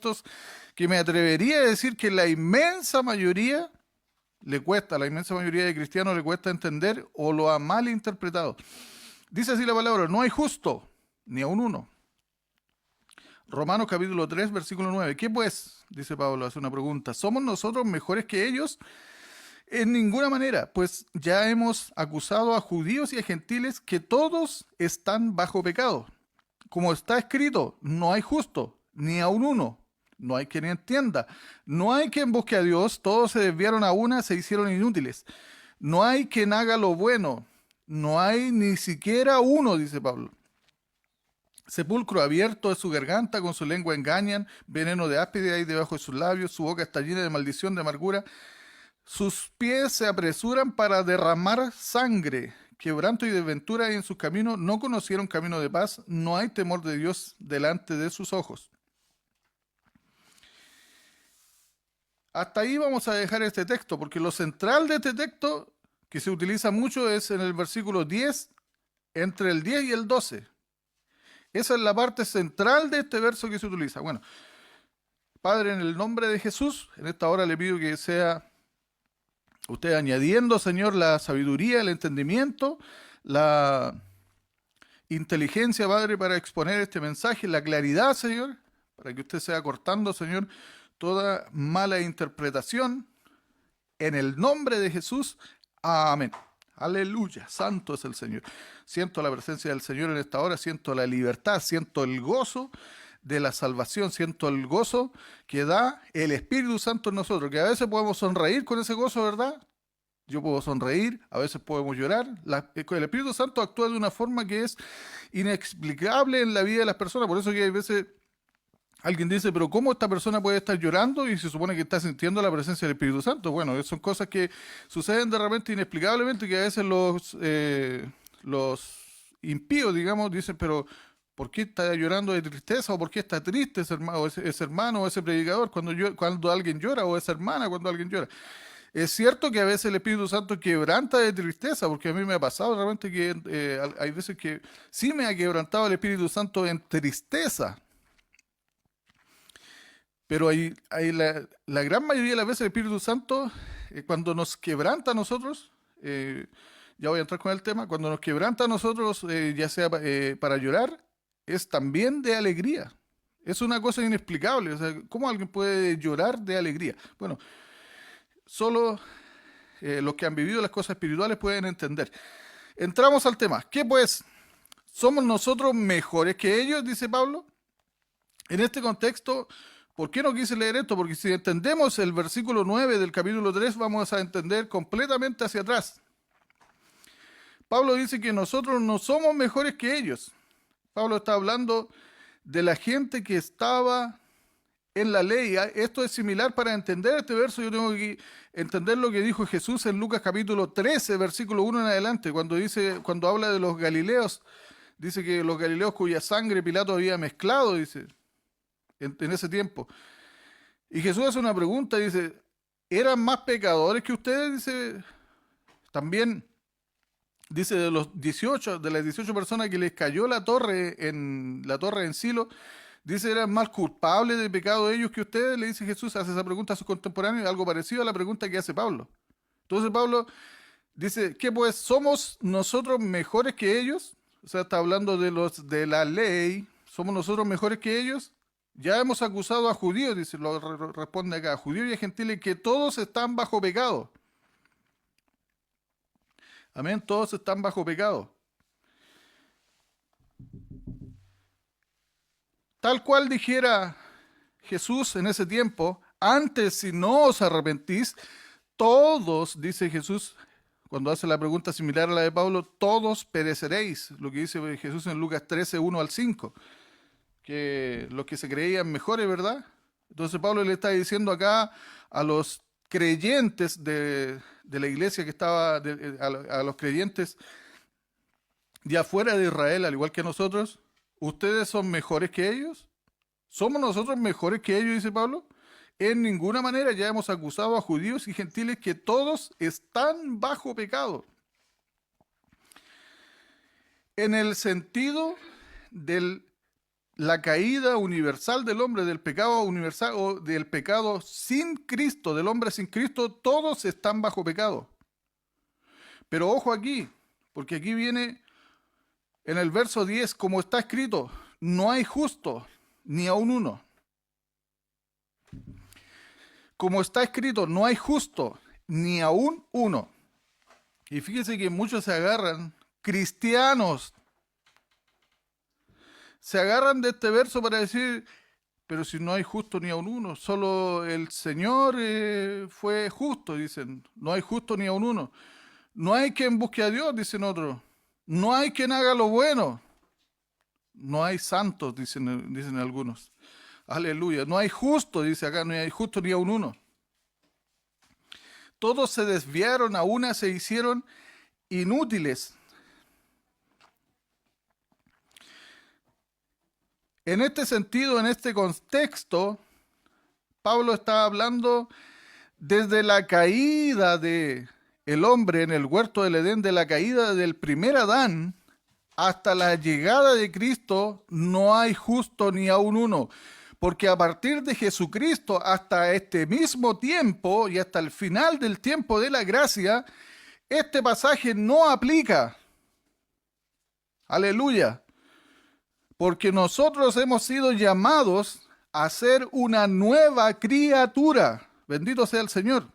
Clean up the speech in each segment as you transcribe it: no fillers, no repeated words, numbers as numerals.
textos que me atrevería a decir que la inmensa mayoría la inmensa mayoría de cristianos le cuesta entender o lo ha mal interpretado. Dice así la palabra: no hay justo, ni aun uno. Romanos capítulo 3, versículo 9. ¿Qué pues? Dice Pablo, hace una pregunta. ¿Somos nosotros mejores que ellos? En ninguna manera, pues ya hemos acusado a judíos y a gentiles que todos están bajo pecado. Como está escrito, no hay justo, ni aun uno. No hay quien entienda. No hay quien busque a Dios. Todos se desviaron a una, se hicieron inútiles. No hay quien haga lo bueno. No hay ni siquiera uno, dice Pablo. Sepulcro abierto es su garganta, con su lengua engañan, veneno de áspide hay debajo de sus labios, su boca está llena de maldición, de amargura. Sus pies se apresuran para derramar sangre. Quebranto y desventura hay en sus caminos, no conocieron camino de paz, no hay temor de Dios delante de sus ojos. Hasta ahí vamos a dejar este texto, porque lo central de este texto, que se utiliza mucho, es en el versículo 10, entre el 10 y el 12. Esa es la parte central de este verso que se utiliza. Bueno, Padre, en el nombre de Jesús, en esta hora le pido que sea usted añadiendo, Señor, la sabiduría, el entendimiento, la inteligencia, Padre, para exponer este mensaje, la claridad, Señor, para que usted sea cortando, Señor, toda mala interpretación. En el nombre de Jesús, amén. Aleluya, santo es el Señor. Siento la presencia del Señor en esta hora, siento la libertad, siento el gozo de la salvación, siento el gozo que da el Espíritu Santo en nosotros, que a veces podemos sonreír con ese gozo, ¿verdad? Yo puedo sonreír, a veces podemos llorar. El Espíritu Santo actúa de una forma que es inexplicable en la vida de las personas, por eso que hay veces alguien dice, pero ¿cómo esta persona puede estar llorando y se supone que está sintiendo la presencia del Espíritu Santo? Bueno, son cosas que suceden de repente inexplicablemente, que a veces los impíos, digamos, dicen, pero ¿por qué está llorando de tristeza? ¿O por qué está triste ese hermano o ese predicador cuando alguien llora? ¿O esa hermana cuando alguien llora? Es cierto que a veces el Espíritu Santo quebranta de tristeza, porque a mí me ha pasado realmente que hay veces que sí me ha quebrantado el Espíritu Santo en tristeza. Pero la gran mayoría de las veces el Espíritu Santo, cuando nos quebranta a nosotros, ya voy a entrar con el tema, cuando nos quebranta a nosotros, ya sea para llorar, es también de alegría. Es una cosa inexplicable. O sea, ¿cómo alguien puede llorar de alegría? Bueno, solo los que han vivido las cosas espirituales pueden entender. Entramos al tema. ¿Qué pues? ¿Somos nosotros mejores que ellos? Dice Pablo. En este contexto, ¿por qué no quise leer esto? Porque si entendemos el versículo 9 del capítulo 3, vamos a entender completamente hacia atrás. Pablo dice que nosotros no somos mejores que ellos. Pablo está hablando de la gente que estaba en la ley. Esto es similar. Para entender este verso, yo tengo que entender lo que dijo Jesús en Lucas capítulo 13, versículo 1 en adelante, cuando habla de los galileos. Dice que los galileos cuya sangre Pilato había mezclado, dice, en ese tiempo. Y Jesús hace una pregunta, dice, ¿eran más pecadores que ustedes? Dice, también, dice, de las 18 personas que les cayó la torre en Silo, dice, ¿eran más culpables de pecado ellos que ustedes? Le dice Jesús, hace esa pregunta a sus contemporáneos, algo parecido a la pregunta que hace Pablo. Entonces Pablo dice, ¿qué pues? ¿Somos nosotros mejores que ellos? O sea, está hablando de la ley. ¿Somos nosotros mejores que ellos? Ya hemos acusado a judíos, dice, responde acá, a judíos y a gentiles, que todos están bajo pecado. Amén, todos están bajo pecado. Tal cual dijera Jesús en ese tiempo, antes si no os arrepentís, todos, dice Jesús, cuando hace la pregunta similar a la de Pablo, todos pereceréis, lo que dice Jesús en Lucas 13, 1 al 5, que los que se creían mejores, ¿verdad? Entonces Pablo le está diciendo acá a los creyentes de la iglesia que estaba, a los creyentes de afuera de Israel, al igual que nosotros, ¿ustedes son mejores que ellos? ¿Somos nosotros mejores que ellos? Dice Pablo. En ninguna manera. Ya hemos acusado a judíos y gentiles que todos están bajo pecado. En el sentido del la caída universal del hombre, del pecado universal o del pecado sin Cristo, del hombre sin Cristo, todos están bajo pecado. Pero ojo aquí, porque aquí viene en el verso 10, como está escrito, no hay justo, ni aun uno. Como está escrito, no hay justo, ni aun uno. Y fíjese que muchos se agarran, cristianos, se agarran de este verso para decir, pero si no hay justo ni aun uno, solo el Señor fue justo, dicen, no hay justo ni aun uno. No hay quien busque a Dios, dicen otros. No hay quien haga lo bueno. No hay santos, dicen algunos. Aleluya. No hay justo, dice acá, no hay justo ni aun uno. Todos se desviaron, a una se hicieron inútiles. En este sentido, en este contexto, Pablo está hablando desde la caída de el hombre en el huerto del Edén, de la caída del primer Adán, hasta la llegada de Cristo, no hay justo ni aun uno. Porque a partir de Jesucristo hasta este mismo tiempo y hasta el final del tiempo de la gracia, este pasaje no aplica. Aleluya. Porque nosotros hemos sido llamados a ser una nueva criatura. Bendito sea el Señor.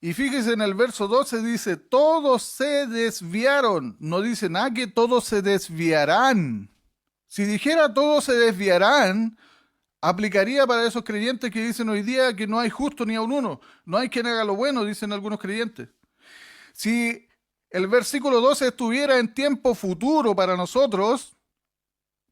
Y fíjese en el verso 12 dice, todos se desviaron. No dice nada que todos se desviarán. Si dijera todos se desviarán, aplicaría para esos creyentes que dicen hoy día que no hay justo ni aun uno. No hay quien haga lo bueno, dicen algunos creyentes. Si el versículo 12 estuviera en tiempo futuro para nosotros,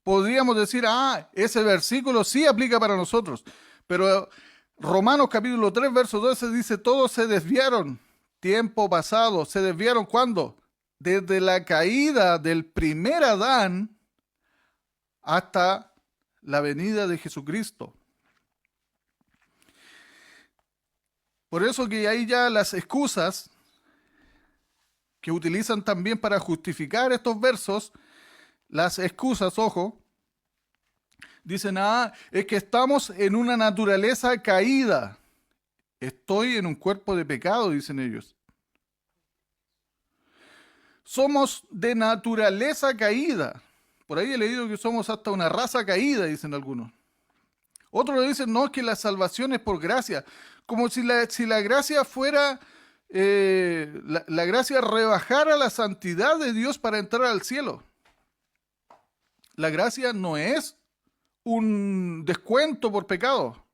podríamos decir, ese versículo sí aplica para nosotros. Pero Romanos capítulo 3, verso 12 dice, todos se desviaron, tiempo pasado. ¿Se desviaron cuándo? Desde la caída del primer Adán hasta la venida de Jesucristo. Por eso que hay ya las excusas que utilizan también para justificar estos versos, las excusas, ojo, dicen, es que estamos en una naturaleza caída. Estoy en un cuerpo de pecado, dicen ellos. Somos de naturaleza caída. Por ahí he leído que somos hasta una raza caída, dicen algunos. Otros dicen, no, que la salvación es por gracia. Como si la gracia fuera, la gracia rebajara la santidad de Dios para entrar al cielo. La gracia no es un descuento por pecado,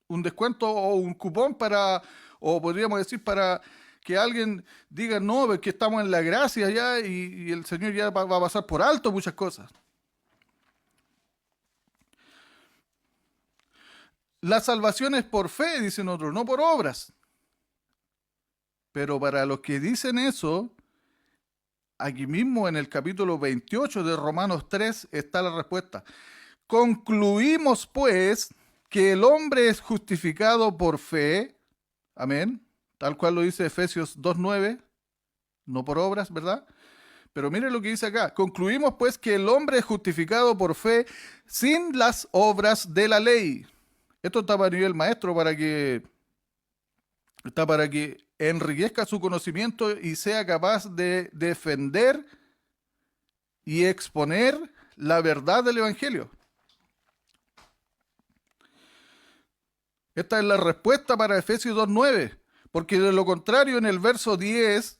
un descuento o un cupón para, o podríamos decir para que alguien diga, no, es que estamos en la gracia ya y el Señor ya va a pasar por alto muchas cosas. La salvación es por fe, dicen otros, no por obras. Pero para los que dicen eso, aquí mismo en el capítulo 28 de Romanos 3 está la respuesta. Concluimos pues que el hombre es justificado por fe, amén, tal cual lo dice Efesios 2:9, no por obras, ¿verdad? Pero mire lo que dice acá. Concluimos pues que el hombre es justificado por fe sin las obras de la ley. Esto está para nivel maestro, para que enriquezca su conocimiento y sea capaz de defender y exponer la verdad del Evangelio. Esta es la respuesta para Efesios 2:9, porque de lo contrario en el verso 10,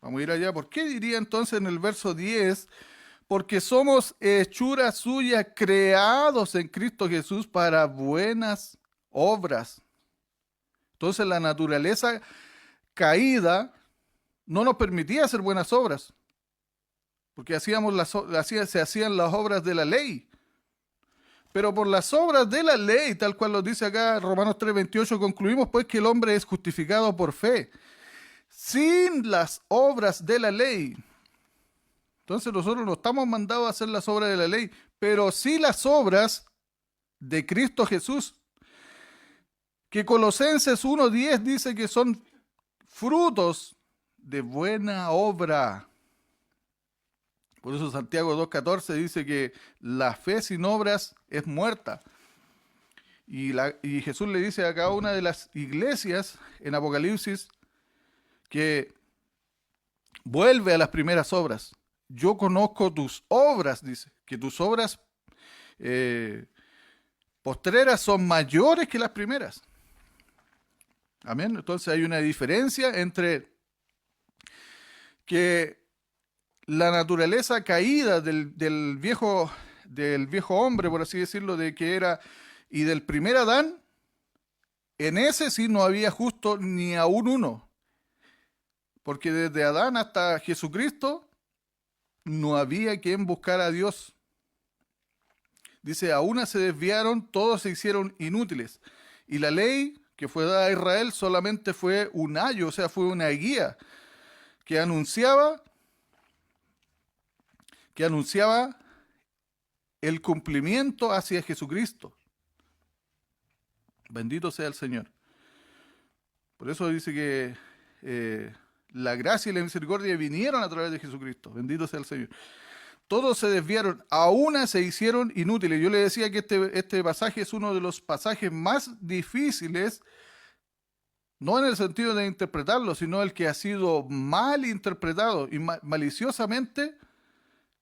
vamos a ir allá, ¿por qué diría entonces en el verso 10? Porque somos hechura suya, creados en Cristo Jesús para buenas obras. Entonces la naturaleza caída no nos permitía hacer buenas obras, porque se hacían las obras de la ley. Pero por las obras de la ley, tal cual lo dice acá Romanos 3:28, concluimos pues que el hombre es justificado por fe, sin las obras de la ley. Entonces nosotros no estamos mandados a hacer las obras de la ley, pero sí las obras de Cristo Jesús. Que Colosenses 1:10 dice que son frutos de buena obra. Por eso Santiago 2:14 dice que la fe sin obras es muerta. Y Jesús le dice a cada una de las iglesias en Apocalipsis que vuelve a las primeras obras. Yo conozco tus obras, dice, que tus obras eh, postreras son mayores que las primeras. Amén. Entonces hay una diferencia entre que la naturaleza caída del viejo hombre, por así decirlo, de que era, y del primer Adán, en ese sí no había justo ni aún uno. Porque desde Adán hasta Jesucristo no había quien buscara a Dios. Dice, a una se desviaron, todos se hicieron inútiles. Y la ley que fue dada a Israel solamente fue un ayo, o sea, fue una guía que anunciaba el cumplimiento hacia Jesucristo. Bendito sea el Señor. Por eso dice que la gracia y la misericordia vinieron a través de Jesucristo. Bendito sea el Señor. Todos se desviaron, a una se hicieron inútiles. Yo le decía que este pasaje es uno de los pasajes más difíciles, no en el sentido de interpretarlo, sino el que ha sido mal interpretado y maliciosamente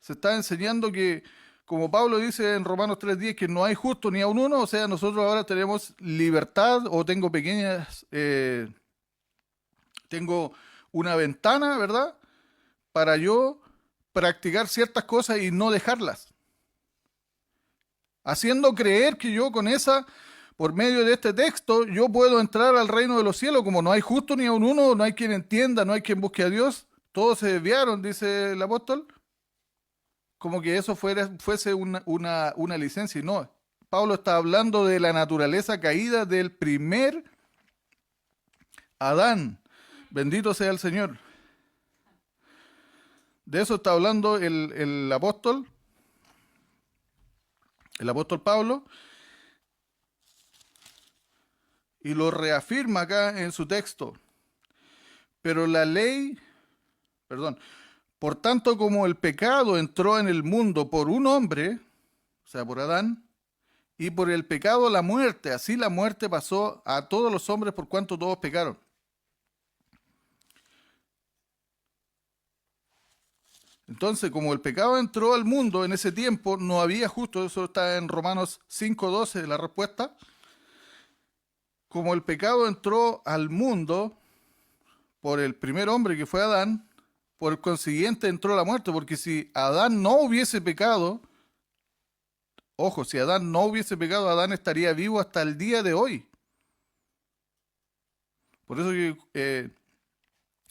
se está enseñando que, como Pablo dice en Romanos 3:10, que no hay justo ni aun uno, o sea, nosotros ahora tenemos libertad o tengo una ventana, ¿verdad? Para yo practicar ciertas cosas y no dejarlas. Haciendo creer que yo por medio de este texto, yo puedo entrar al reino de los cielos, como no hay justo ni aun uno, no hay quien entienda, no hay quien busque a Dios, todos se desviaron, dice el apóstol, como que eso fuese una licencia, y no. Pablo está hablando de la naturaleza caída del primer Adán. Bendito sea el Señor. De eso está hablando el apóstol Pablo, y lo reafirma acá en su texto. Pero por tanto, como el pecado entró en el mundo por un hombre, o sea, por Adán, y por el pecado la muerte, así la muerte pasó a todos los hombres por cuanto todos pecaron. Entonces, como el pecado entró al mundo en ese tiempo, no había justo, eso está en Romanos 5:12, la respuesta. Como el pecado entró al mundo por el primer hombre que fue Adán, por consiguiente entró la muerte, porque si Adán no hubiese pecado, ojo, si Adán no hubiese pecado, Adán estaría vivo hasta el día de hoy. Por eso que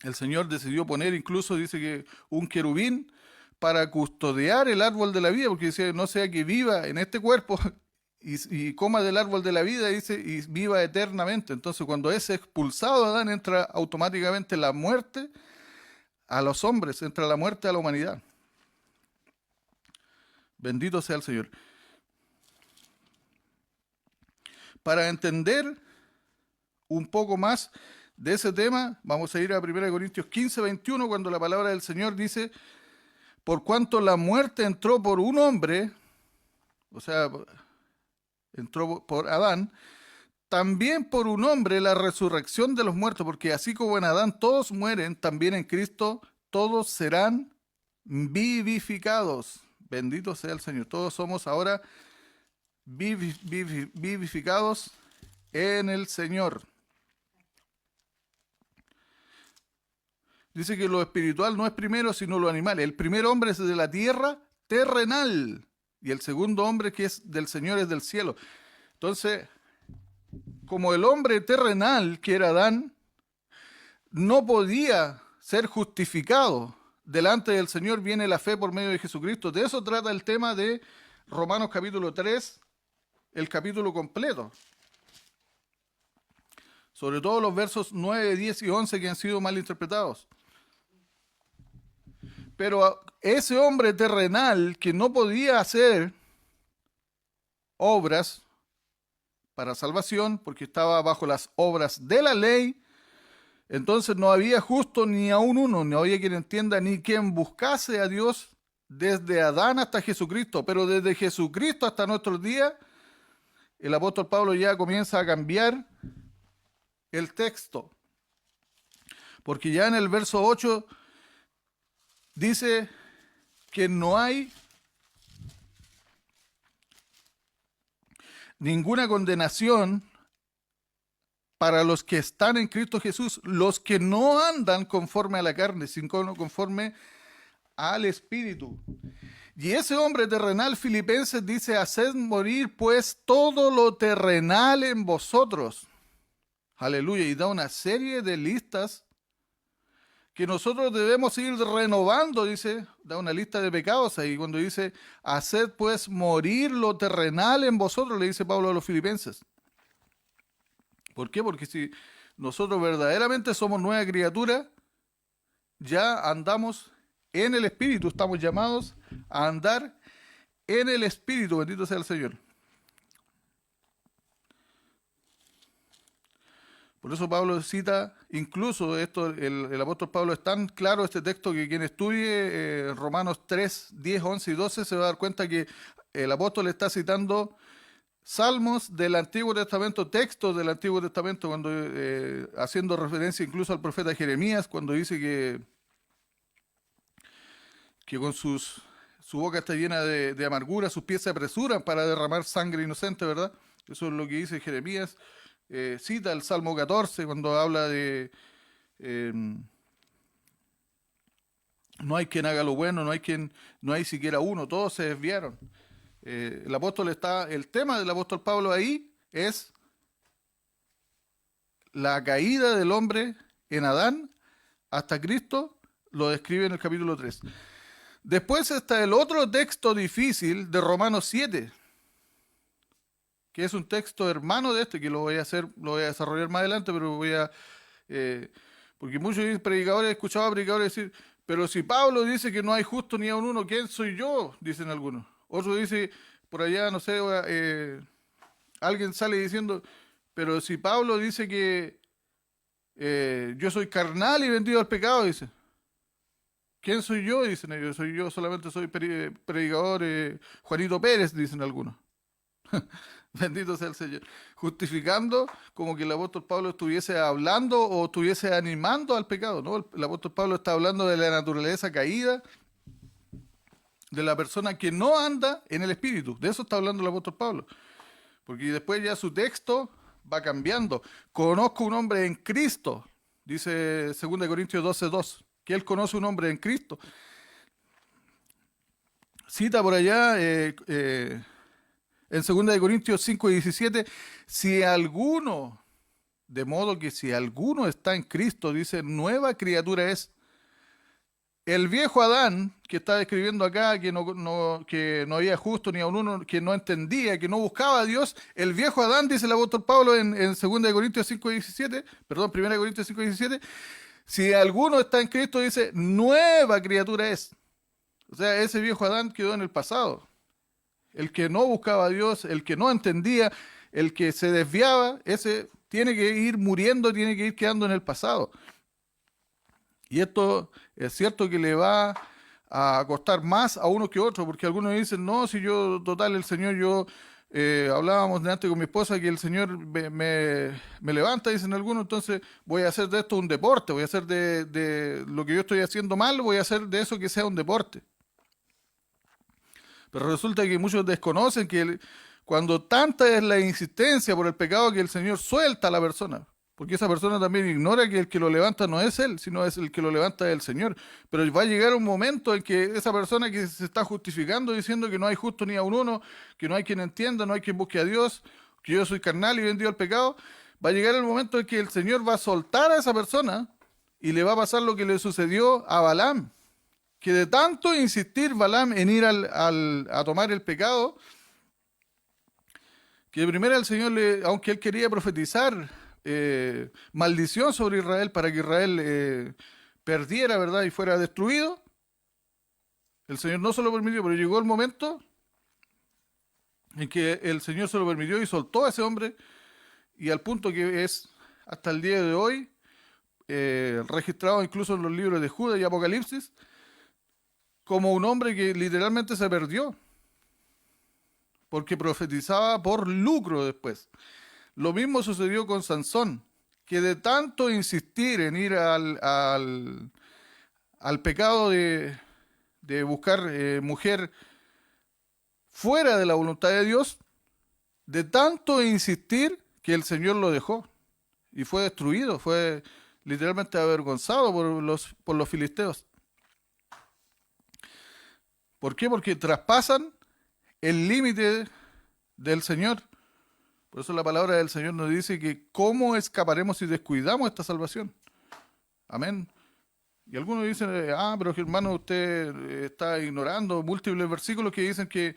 el Señor decidió poner, incluso dice que un querubín para custodiar el árbol de la vida, porque dice, no sea que viva en este cuerpo y coma del árbol de la vida, dice, y viva eternamente. Entonces, cuando es expulsado Adán, entra automáticamente la muerte a los hombres, entra la muerte a la humanidad. Bendito sea el Señor. Para entender un poco más de ese tema, vamos a ir a 1 Corintios 15:21, cuando la palabra del Señor dice, por cuanto la muerte entró por un hombre, o sea, entró por Adán, también por un hombre la resurrección de los muertos, porque así como en Adán todos mueren, también en Cristo todos serán vivificados. Bendito sea el Señor. Todos somos ahora vivificados en el Señor. Dice que lo espiritual no es primero, sino lo animal. El primer hombre es de la tierra terrenal, y el segundo hombre que es del Señor es del cielo. Entonces, como el hombre terrenal, que era Adán, no podía ser justificado delante del Señor, viene la fe por medio de Jesucristo. De eso trata el tema de Romanos capítulo 3, el capítulo completo. Sobre todo los versos 9, 10 y 11 que han sido mal interpretados. Pero ese hombre terrenal que no podía hacer obras para salvación, porque estaba bajo las obras de la ley, entonces no había justo ni aún uno, no había quien entienda, ni quien buscase a Dios, desde Adán hasta Jesucristo, pero desde Jesucristo hasta nuestros días, el apóstol Pablo ya comienza a cambiar el texto, porque ya en el verso 8 dice que no hay ninguna condenación para los que están en Cristo Jesús, los que no andan conforme a la carne, sino conforme al Espíritu. Y ese hombre terrenal Filipenses dice, haced morir pues todo lo terrenal en vosotros. Aleluya. Y da una serie de listas que nosotros debemos ir renovando, dice, da una lista de pecados ahí, cuando dice, haced pues morir lo terrenal en vosotros, le dice Pablo a los filipenses. ¿Por qué? Porque si nosotros verdaderamente somos nueva criatura, ya andamos en el Espíritu, estamos llamados a andar en el Espíritu, bendito sea el Señor. Por eso Pablo cita, incluso esto, el apóstol Pablo es tan claro este texto que quien estudie Romanos 3, 10, 11 y 12 se va a dar cuenta que el apóstol está citando salmos del Antiguo Testamento, textos del Antiguo Testamento, cuando haciendo referencia incluso al profeta Jeremías, cuando dice que con su boca está llena de amargura, sus pies se apresuran para derramar sangre inocente, ¿verdad? Eso es lo que dice Jeremías. Cita el Salmo 14 cuando habla de no hay quien haga lo bueno, no hay siquiera uno, todos se desviaron. El tema del apóstol Pablo ahí es la caída del hombre en Adán hasta Cristo, lo describe en el capítulo 3. Después está el otro texto difícil de Romanos 7, que es un texto hermano de este, que lo voy a desarrollar más adelante, pero porque muchos predicadores, he escuchado a predicadores decir, pero si Pablo dice que no hay justo ni a uno, ¿quién soy yo? Dicen algunos. Otro dice, por allá, no sé, alguien sale diciendo, pero si Pablo dice que yo soy carnal y vendido al pecado, dice. ¿Quién soy yo? Dicen ellos. Solamente soy predicador Juanito Pérez, dicen algunos. Bendito sea el Señor. Justificando como que el apóstol Pablo estuviese hablando o estuviese animando al pecado, ¿no? El apóstol Pablo está hablando de la naturaleza caída, de la persona que no anda en el Espíritu. De eso está hablando el apóstol Pablo. Porque después ya su texto va cambiando. Conozco un hombre en Cristo, dice 2 Corintios 12:2, que él conoce un hombre en Cristo. Cita por allá en 2 Corintios 5:17, de modo que si alguno está en Cristo, dice, nueva criatura es. El viejo Adán, que está describiendo acá, que no había justo ni a uno, que no entendía, que no buscaba a Dios, el viejo Adán, dice el apóstol Pablo en 2 Corintios 5:17, perdón, 1 Corintios 5:17, si alguno está en Cristo, dice, nueva criatura es. O sea, ese viejo Adán quedó en el pasado. El que no buscaba a Dios, el que no entendía, el que se desviaba, ese tiene que ir muriendo, tiene que ir quedando en el pasado. Y esto es cierto que le va a costar más a uno que a otro, porque algunos dicen, no, si yo, total, el Señor, hablábamos de antes con mi esposa que el Señor me levanta, dicen algunos, entonces voy a hacer de esto un deporte, voy a hacer de lo que yo estoy haciendo mal, voy a hacer de eso que sea un deporte. Pero resulta que muchos desconocen que cuando tanta es la insistencia por el pecado que el Señor suelta a la persona, porque esa persona también ignora que el que lo levanta no es él, sino es el que lo levanta el Señor. Pero va a llegar un momento en que esa persona que se está justificando diciendo que no hay justo ni a uno, que no hay quien entienda, no hay quien busque a Dios, que yo soy carnal y vendido al pecado, va a llegar el momento en que el Señor va a soltar a esa persona y le va a pasar lo que le sucedió a Balaam, que de tanto insistir Balaam en ir a tomar el pecado, que de primera el Señor, aunque él quería profetizar maldición sobre Israel para que Israel perdiera, ¿verdad? Y fuera destruido, el Señor no se lo permitió, pero llegó el momento en que el Señor se lo permitió y soltó a ese hombre, y al punto que es hasta el día de hoy registrado incluso en los libros de Judas y Apocalipsis, como un hombre que literalmente se perdió, porque profetizaba por lucro después. Lo mismo sucedió con Sansón, que de tanto insistir en ir al pecado de buscar mujer fuera de la voluntad de Dios, de tanto insistir que el Señor lo dejó y fue destruido, fue literalmente avergonzado por los filisteos. ¿Por qué? Porque traspasan el límite del Señor. Por eso la palabra del Señor nos dice que cómo escaparemos si descuidamos esta salvación. Amén. Y algunos dicen, pero hermano, usted está ignorando múltiples versículos que dicen que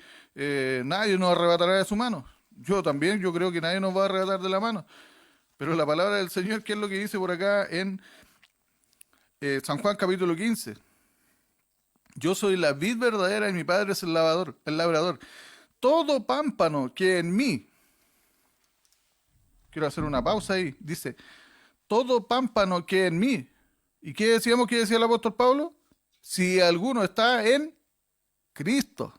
nadie nos arrebatará de su mano. Yo también, yo creo que nadie nos va a arrebatar de la mano. Pero la palabra del Señor, ¿qué es lo que dice por acá en San Juan capítulo 15? Yo soy la vid verdadera y mi padre es el labrador. Todo pámpano que en mí, quiero hacer una pausa ahí, dice, todo pámpano que en mí, ¿y qué decíamos que decía el apóstol Pablo? Si alguno está en Cristo.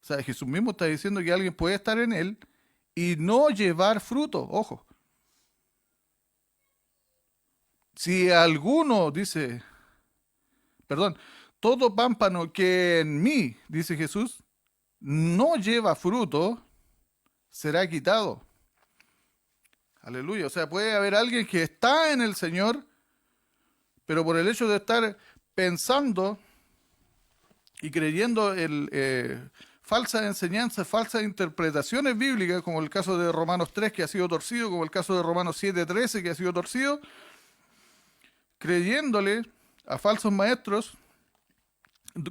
O sea, Jesús mismo está diciendo que alguien puede estar en él y no llevar fruto, ojo. Si alguno, dice, perdón, todo pámpano que en mí, dice Jesús, no lleva fruto, será quitado. Aleluya. O sea, puede haber alguien que está en el Señor, pero por el hecho de estar pensando y creyendo falsas enseñanzas, falsas interpretaciones bíblicas, como el caso de Romanos 3 que ha sido torcido, como el caso de Romanos 7:13 que ha sido torcido, creyéndole a falsos maestros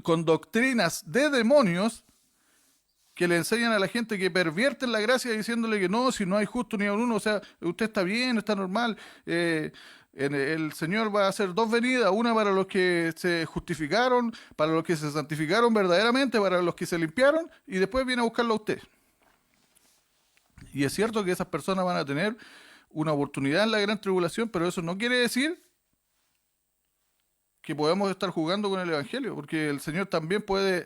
con doctrinas de demonios que le enseñan a la gente que pervierten la gracia diciéndole que no, si no hay justo ni a uno, o sea, usted está bien, está normal, el Señor va a hacer dos venidas, una para los que se justificaron, para los que se santificaron verdaderamente, para los que se limpiaron, y después viene a buscarlo a usted. Y es cierto que esas personas van a tener una oportunidad en la gran tribulación, pero eso no quiere decir que podamos estar jugando con el Evangelio, porque el Señor también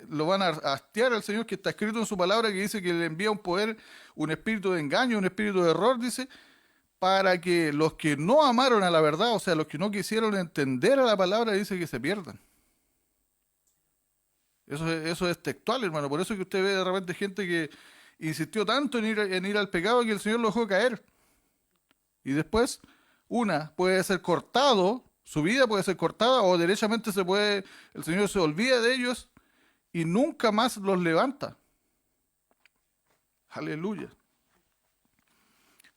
lo van a hastiar al Señor, que está escrito en su palabra, que dice que le envía un poder, un espíritu de engaño, un espíritu de error, dice, para que los que no amaron a la verdad, o sea, los que no quisieron entender a la palabra, dice que se pierdan. Eso es textual, hermano, por eso que usted ve de repente gente que insistió tanto en ir al pecado que el Señor lo dejó caer. Y después, puede ser cortado, su vida puede ser cortada, o derechamente el Señor se olvida de ellos y nunca más los levanta. Aleluya.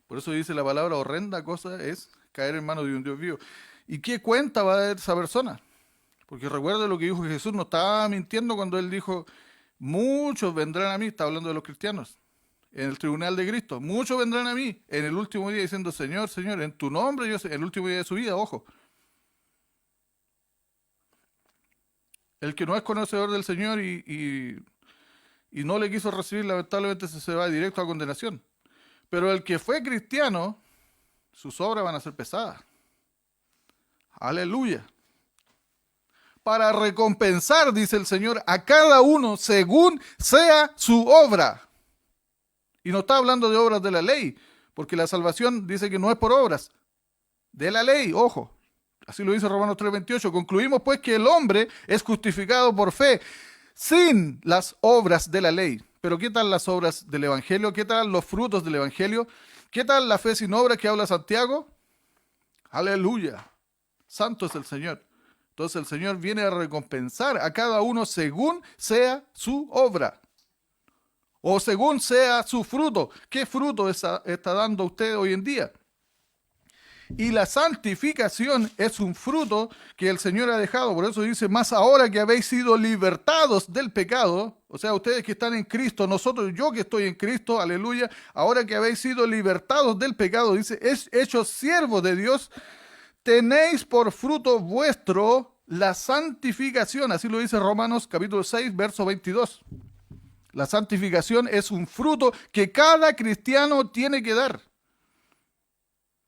Por eso dice la palabra, horrenda cosa es caer en manos de un Dios vivo. ¿Y qué cuenta va a dar esa persona? Porque recuerda lo que dijo Jesús, no estaba mintiendo cuando él dijo, muchos vendrán a mí, está hablando de los cristianos, en el tribunal de Cristo, muchos vendrán a mí en el último día diciendo, Señor, Señor, en tu nombre, yo sé, el último día de su vida, ojo. El que no es conocedor del Señor y no le quiso recibir, lamentablemente se va directo a condenación. Pero el que fue cristiano, sus obras van a ser pesadas. Aleluya. Para recompensar, dice el Señor, a cada uno según sea su obra. Y no está hablando de obras de la ley, porque la salvación dice que no es por obras de la ley, ojo. Así lo dice Romanos 3:28. Concluimos pues que el hombre es justificado por fe, sin las obras de la ley. Pero ¿qué tal las obras del Evangelio? ¿Qué tal los frutos del Evangelio? ¿Qué tal la fe sin obras que habla Santiago? Aleluya. Santo es el Señor. Entonces el Señor viene a recompensar a cada uno según sea su obra. O según sea su fruto. ¿Qué fruto está dando usted hoy en día? Y la santificación es un fruto que el Señor ha dejado. Por eso dice, más ahora que habéis sido libertados del pecado, o sea, ustedes que están en Cristo, nosotros, yo que estoy en Cristo, aleluya, ahora que habéis sido libertados del pecado, dice, es hechos siervos de Dios, tenéis por fruto vuestro la santificación. Así lo dice Romanos capítulo 6, verso 22. La santificación es un fruto que cada cristiano tiene que dar.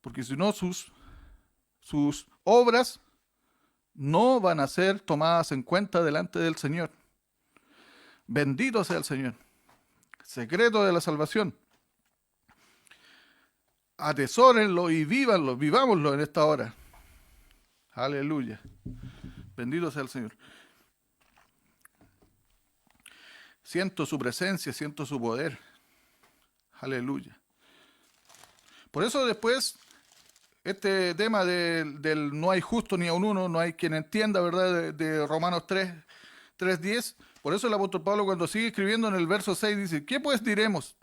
Porque si no, sus obras no van a ser tomadas en cuenta delante del Señor. Bendito sea el Señor. Secreto de la salvación. Atesórenlo y vívanlo, vivámoslo en esta hora. Aleluya. Bendito sea el Señor. Siento su presencia, siento su poder. Aleluya. Por eso después, este tema del no hay justo ni aun uno, no hay quien entienda, ¿verdad? De Romanos 3:10. Por eso el apóstol Pablo, cuando sigue escribiendo en el verso 6, dice: ¿qué pues diremos?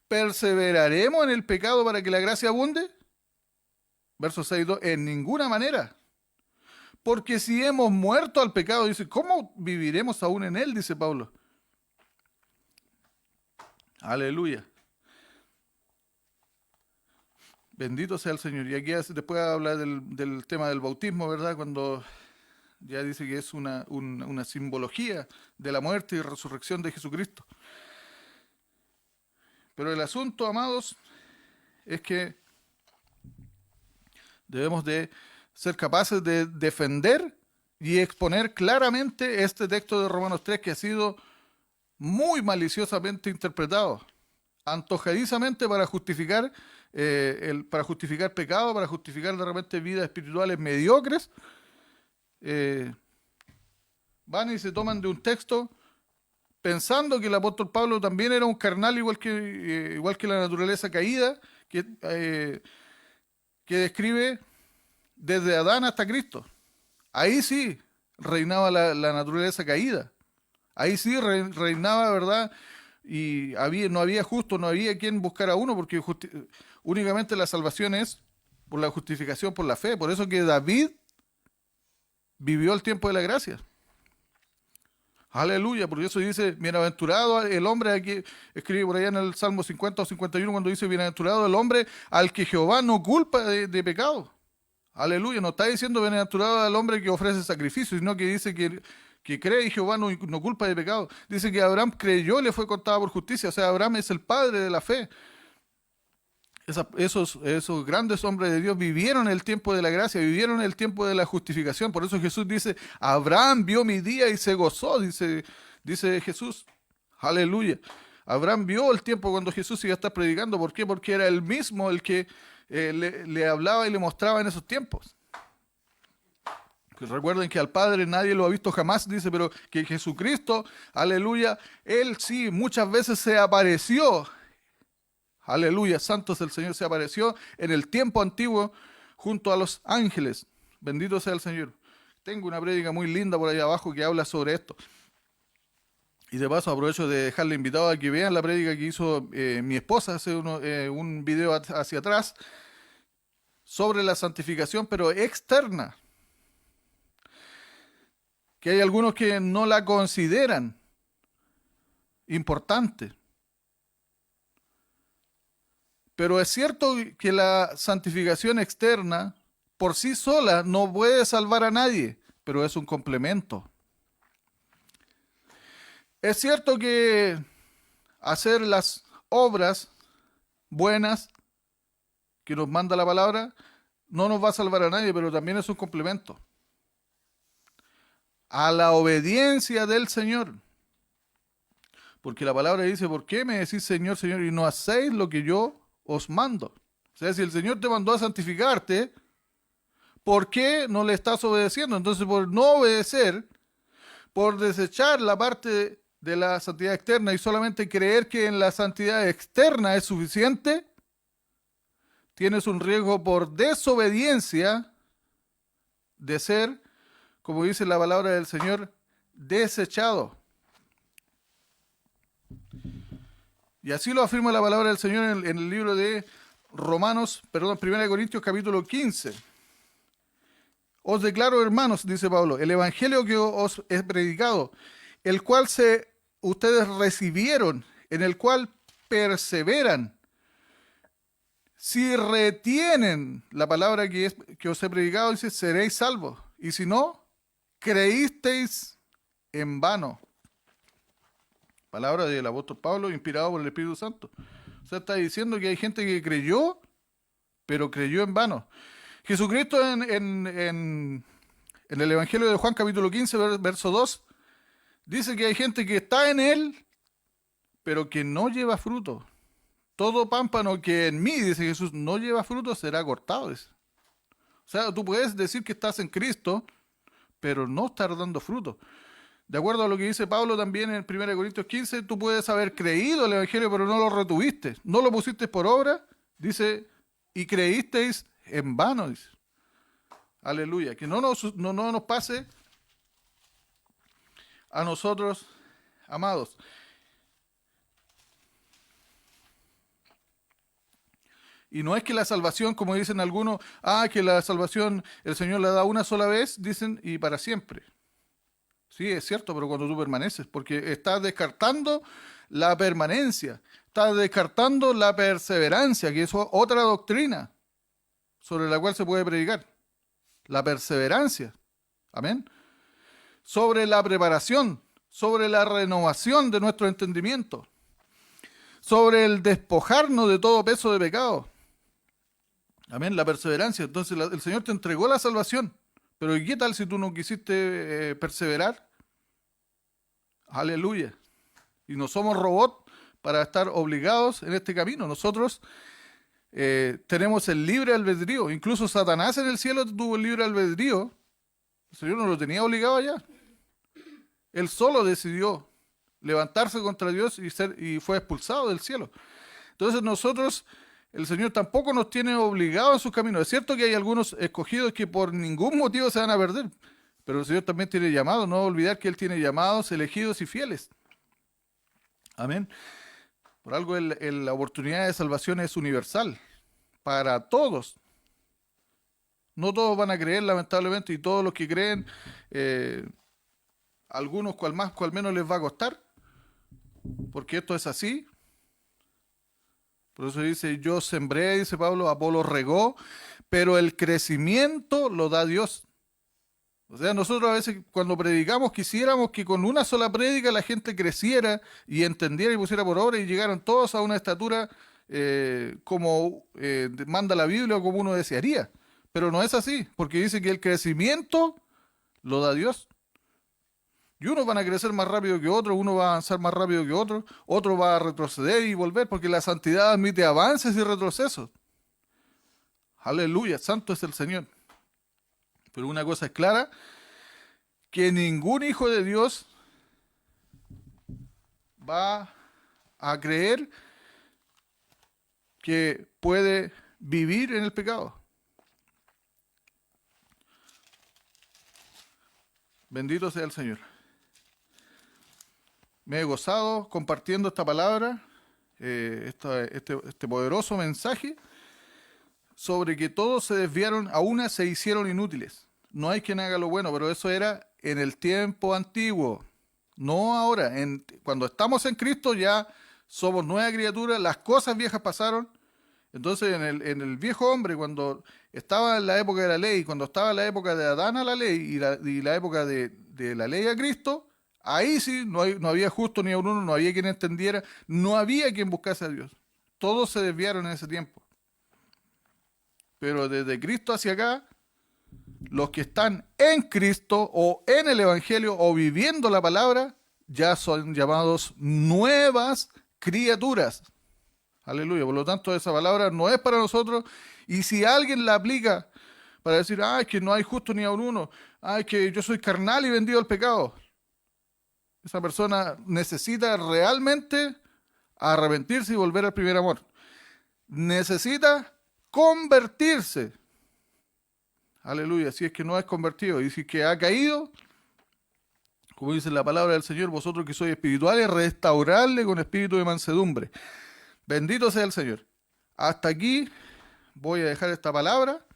¿Perseveraremos en el pecado para que la gracia abunde? Verso 6:2, en ninguna manera. Porque si hemos muerto al pecado, dice, ¿cómo viviremos aún en él? Dice Pablo. Aleluya. Bendito sea el Señor. Y aquí después habla del tema del bautismo, ¿verdad? Cuando ya dice que es una simbología de la muerte y resurrección de Jesucristo. Pero el asunto, amados, es que debemos de ser capaces de defender y exponer claramente este texto de Romanos 3 que ha sido muy maliciosamente interpretado, antojadizamente para justificar pecado, para justificar de repente vidas espirituales mediocres. Van y se toman de un texto pensando que el apóstol Pablo también era un carnal igual que la naturaleza caída, que describe desde Adán hasta Cristo. Ahí sí reinaba la naturaleza caída. Ahí sí reinaba, ¿verdad? Y no había justo, no había quien buscara a uno, porque únicamente la salvación es por la justificación por la fe. Por eso que David vivió el tiempo de la gracia. Aleluya, porque eso dice, bienaventurado el hombre, aquí escribe por allá en el Salmo 50 o 51, cuando dice, bienaventurado el hombre al que Jehová no culpa de pecado. Aleluya, no está diciendo bienaventurado al hombre que ofrece sacrificio, sino que dice que cree y Jehová no culpa de pecado. Dice que Abraham creyó y le fue contado por justicia, o sea, Abraham es el padre de la fe. Esos grandes hombres de Dios vivieron el tiempo de la gracia, vivieron el tiempo de la justificación. Por eso Jesús dice, Abraham vio mi día y se gozó, dice Jesús. Aleluya. Abraham vio el tiempo cuando Jesús iba a estar predicando. ¿Por qué? Porque era él mismo el que le hablaba y le mostraba en esos tiempos. Pues recuerden que al Padre nadie lo ha visto jamás, dice, pero que Jesucristo, aleluya, Él sí muchas veces se apareció. Aleluya, santo es el Señor, se apareció en el tiempo antiguo junto a los ángeles. Bendito sea el Señor. Tengo una prédica muy linda por ahí abajo que habla sobre esto. Y de paso aprovecho de dejarle invitado a que vean la prédica que hizo mi esposa hace un video hacia atrás sobre la santificación, pero externa. Que hay algunos que no la consideran importante. Pero es cierto que la santificación externa por sí sola no puede salvar a nadie, pero es un complemento. Es cierto que hacer las obras buenas que nos manda la palabra no nos va a salvar a nadie, pero también es un complemento a la obediencia del Señor. Porque la palabra dice, ¿por qué me decís Señor, Señor, y no hacéis lo que yo os mando? O sea, si el Señor te mandó a santificarte, ¿por qué no le estás obedeciendo? Entonces, por no obedecer, por desechar la parte de la santidad externa y solamente creer que en la santidad externa es suficiente, tienes un riesgo por desobediencia de ser, como dice la palabra del Señor, desechado. Y así lo afirma la palabra del Señor en el libro de 1 Corintios capítulo 15. Os declaro, hermanos, dice Pablo, el evangelio que os he predicado, el cual ustedes recibieron, en el cual perseveran. Si retienen la palabra que os he predicado, dice, seréis salvos. Y si no, creísteis en vano. Palabra del apóstol Pablo, inspirado por el Espíritu Santo. O sea, está diciendo que hay gente que creyó, pero creyó en vano. Jesucristo en el Evangelio de Juan, capítulo 15, verso 2, Dice que hay gente que está en Él, pero que no lleva fruto. Todo pámpano que en mí, dice Jesús, no lleva fruto será cortado. Dice. O sea, tú puedes decir que estás en Cristo, pero no estar dando fruto. De acuerdo a lo que dice Pablo también en 1 Corintios 15, tú puedes haber creído el Evangelio, pero no lo retuviste. No lo pusiste por obra, dice, y creísteis en vano. Dice. Aleluya. Que no nos pase a nosotros, amados. Y no es que la salvación, como dicen algunos, que la salvación el Señor la da una sola vez, dicen, y para siempre. Sí, es cierto, pero cuando tú permaneces, porque estás descartando la permanencia, estás descartando la perseverancia, que es otra doctrina sobre la cual se puede predicar. La perseverancia. Amén. Sobre la preparación, sobre la renovación de nuestro entendimiento, sobre el despojarnos de todo peso de pecado. Amén, la perseverancia. Entonces el Señor te entregó la salvación. Pero ¿y qué tal si tú no quisiste perseverar? Aleluya. Y no somos robots para estar obligados en este camino. Nosotros tenemos el libre albedrío. Incluso Satanás en el cielo tuvo el libre albedrío. El Señor no lo tenía obligado allá. Él solo decidió levantarse contra Dios y fue expulsado del cielo. Entonces nosotros... El Señor tampoco nos tiene obligados en sus caminos. Es cierto que hay algunos escogidos que por ningún motivo se van a perder, pero el Señor también tiene llamados. No olvidar que Él tiene llamados, elegidos y fieles. Amén. Por algo la oportunidad de salvación es universal, para todos. No todos van a creer, lamentablemente, y todos los que creen, algunos cual más, cual menos les va a costar, porque esto es así. Por eso dice, yo sembré, dice Pablo, Apolo regó, pero el crecimiento lo da Dios. O sea, nosotros a veces cuando predicamos quisiéramos que con una sola prédica la gente creciera y entendiera y pusiera por obra y llegaran todos a una estatura como manda la Biblia o como uno desearía. Pero no es así, porque dice que el crecimiento lo da Dios. Y unos van a crecer más rápido que otros, uno va a avanzar más rápido que otro va a retroceder y volver, porque la santidad admite avances y retrocesos. Aleluya, santo es el Señor. Pero una cosa es clara, que ningún hijo de Dios va a creer que puede vivir en el pecado. Bendito sea el Señor. Me he gozado compartiendo esta palabra, este poderoso mensaje sobre que todos se desviaron, a una se hicieron inútiles. No hay quien haga lo bueno, pero eso era en el tiempo antiguo, no ahora. Cuando estamos en Cristo ya somos nueva criatura, las cosas viejas pasaron. Entonces en el viejo hombre, cuando estaba en la época de la ley, cuando estaba en la época de Adán a la ley y la época de la ley a Cristo, ahí sí no había justo ni a uno, no había quien entendiera, no había quien buscase a Dios. Todos se desviaron en ese tiempo. Pero desde Cristo hacia acá, los que están en Cristo o en el Evangelio o viviendo la palabra, ya son llamados nuevas criaturas. Aleluya. Por lo tanto, esa palabra no es para nosotros. Y si alguien la aplica para decir, es que no hay justo ni a uno, es que yo soy carnal y vendido al pecado, esa persona necesita realmente arrepentirse y volver al primer amor. Necesita convertirse. Aleluya. Si es que no es convertido y si es que ha caído, como dice la palabra del Señor, vosotros que sois espirituales, restaurarle con espíritu de mansedumbre. Bendito sea el Señor. Hasta aquí voy a dejar esta palabra.